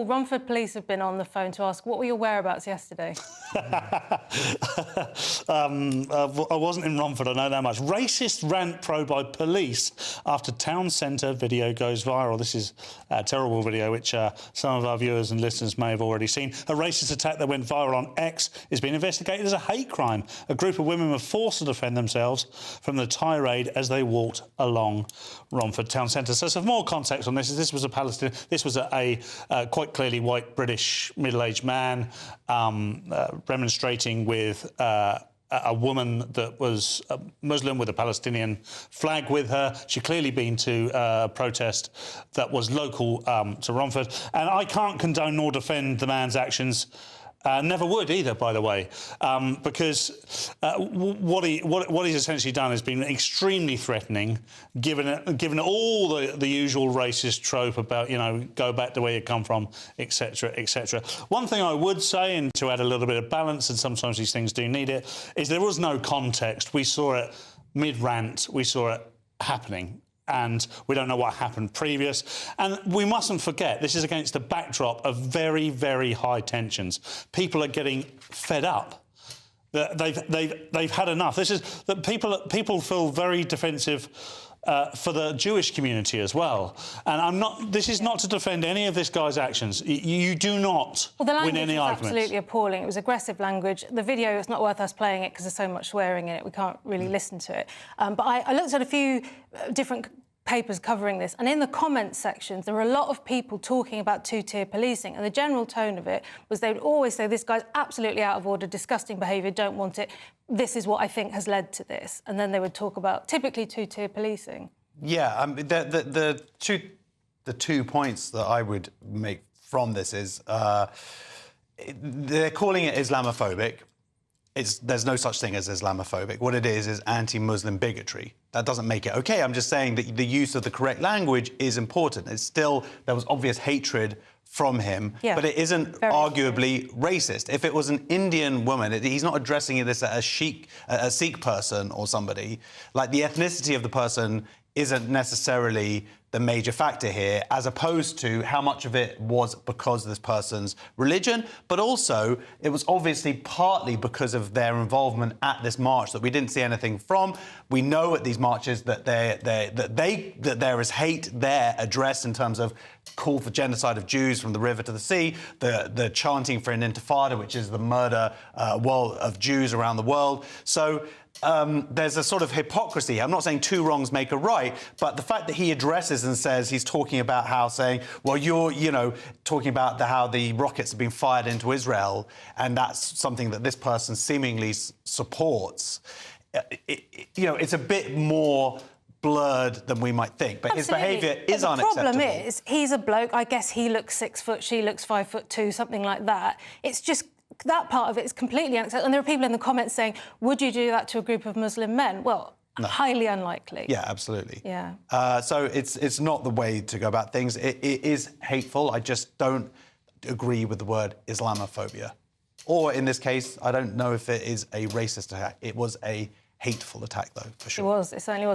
Romford police have been on the phone to ask, what were your whereabouts yesterday? I wasn't in Romford, I know that much. Racist rant probe by police after town centre video goes viral. This is a terrible video, which some of our viewers and listeners may have already seen. A racist attack that went viral on X is being investigated as a hate crime. A group of women were forced to defend themselves from the tirade as they walked along Romford town centre. So some more context on this. This was a Palestinian. This was a quite clearly white British middle-aged man remonstrating with a woman that was Muslim with a Palestinian flag with her. She'd clearly been to a protest that was local to Romford. And I can't condone nor defend the man's actions. Never would either, by the way, because what he's essentially done has been extremely threatening, given all the usual racist trope about, you know, go back to where you come from, etc., etc. One thing I would say, and to add a little bit of balance, and sometimes these things do need it, is there was no context. We saw it mid-rant, we saw it happening, and we don't know what happened previous. And we mustn't forget, this is against the backdrop of very, very high tensions. People are getting fed up. They've had enough. This is that people feel very defensive for the Jewish community as well. And this is not to defend any of this guy's actions. You do not win any arguments. The language was absolutely appalling. It was aggressive language. The video, it's not worth us playing it because there's so much swearing in it. We can't really listen to it. But I looked at a few different papers covering this, and in the comments sections there were a lot of people talking about two-tier policing, and the general tone of it was they would always say, this guy's absolutely out of order, disgusting behaviour, don't want it, this is what I think has led to this. And then they would talk about typically two-tier policing. Yeah, the two points that I would make from this is they're calling it Islamophobic. There's no such thing as Islamophobic. What it is anti-Muslim bigotry. That doesn't make it OK. I'm just saying that the use of the correct language is important. It's still, there was obvious hatred from him, yeah, but it isn't arguably racist. If it was an Indian woman, he's not addressing this as a Sikh person or somebody. Like, the ethnicity of the person isn't necessarily the major factor here, as opposed to how much of it was because of this person's religion, but also it was obviously partly because of their involvement at this march that we didn't see anything from. We know at these marches that there is hate there addressed in terms of call for genocide of Jews from the river to the sea, the chanting for an intifada, which is the murder of Jews around the world. So there's a sort of hypocrisy. I'm not saying two wrongs make a right, but the fact that he addresses and says he's talking about how saying, well, you're, you know, talking about how the rockets have been fired into Israel, and that's something that this person seemingly supports. You know, it's a bit more blurred than we might think, but his behaviour is unacceptable. The problem is, he's a bloke. I guess he looks 6 foot, she looks 5'2", something like that. It's just that part of it is completely unacceptable. And there are people in the comments saying, would you do that to a group of Muslim men? Well, no. Highly unlikely. Yeah, absolutely. Yeah. So it's not the way to go about things. It is hateful. I just don't agree with the word Islamophobia. Or, in this case, I don't know if it is a racist attack. It was a hateful attack, though, for sure. It was. It certainly was.